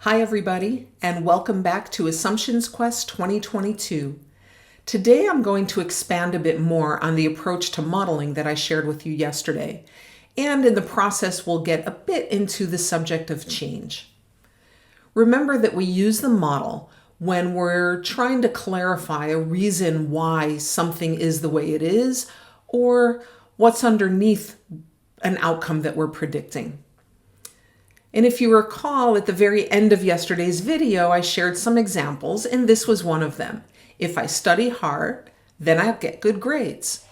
Hi everybody, and welcome back to AssumptionsQuest 2022. Today I'm going to expand a bit more on the approach to modeling that I shared with you yesterday, and in the process we'll get a bit into the subject of change. Remember that we use the model when we're trying to clarify a reason why something is the way it is, or what's underneath an outcome that we're predicting. And if you recall, at the very end of yesterday's video, I shared some examples, and this was one of them. If I study hard, then I'll get good grades.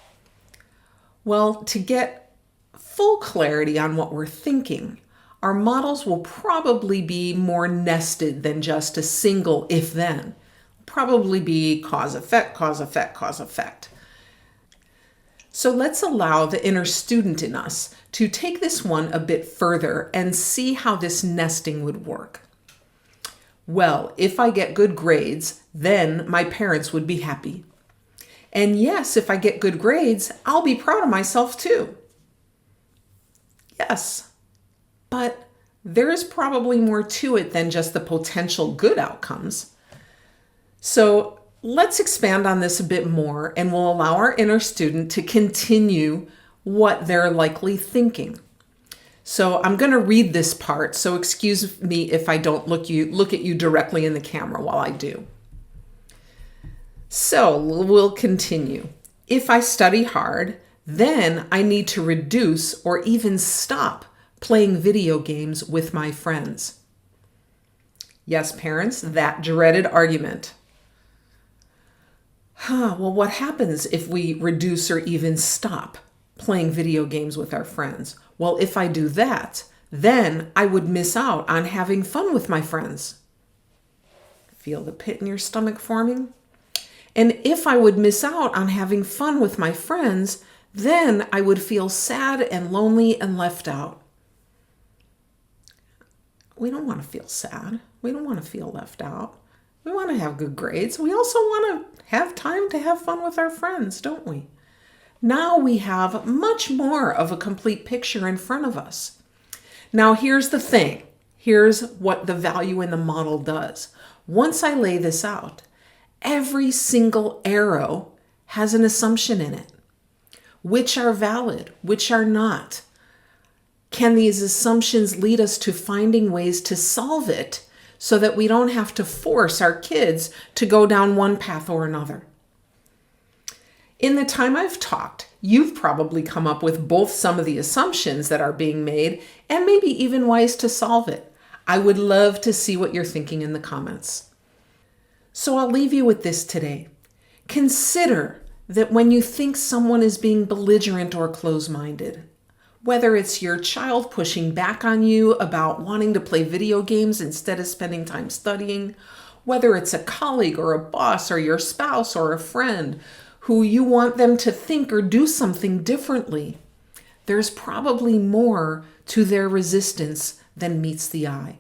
Well, to get full clarity on what we're thinking, our models will probably be more nested than just a single if-then. Probably be cause-effect, cause-effect, cause-effect. So let's allow the inner student in us to take this one a bit further and see how this nesting would work. Well, if I get good grades, then my parents would be happy. And yes, if I get good grades, I'll be proud of myself too. Yes, but there is probably more to it than just the potential good outcomes. So let's expand on this a bit more, and we'll allow our inner student to continue what they're likely thinking. So I'm going to read this part, so excuse me if I don't look at you directly in the camera while I do. So we'll continue. If I study hard, then I need to reduce or even stop playing video games with my friends. Yes, parents, that dreaded argument. Well, what happens if we reduce or even stop playing video games with our friends? Well, if I do that, then I would miss out on having fun with my friends. Feel the pit in your stomach forming? And if I would miss out on having fun with my friends, then I would feel sad and lonely and left out. We don't want to feel sad. We don't want to feel left out. We want to have good grades. We also want to have time to have fun with our friends, don't we? Now we have much more of a complete picture in front of us. Now here's the thing. Here's what the value in the model does. Once I lay this out, every single arrow has an assumption in it. Which are valid, which are not. Can these assumptions lead us to finding ways to solve it so that we don't have to force our kids to go down one path or another? In the time I've talked, you've probably come up with both some of the assumptions that are being made and maybe even ways to solve it. I would love to see what you're thinking in the comments. So I'll leave you with this today. Consider that when you think someone is being belligerent or close-minded, whether it's your child pushing back on you about wanting to play video games instead of spending time studying, whether it's a colleague or a boss or your spouse or a friend who you want them to think or do something differently, there's probably more to their resistance than meets the eye.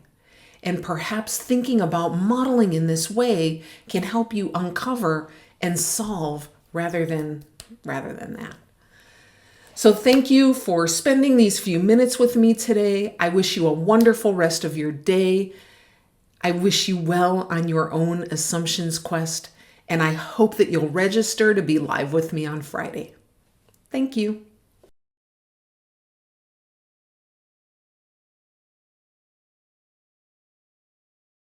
And perhaps thinking about modeling in this way can help you uncover and solve rather than that. So thank you for spending these few minutes with me today. I wish you a wonderful rest of your day. I wish you well on your own Assumptions Quest, and I hope that you'll register to be live with me on Friday. Thank you.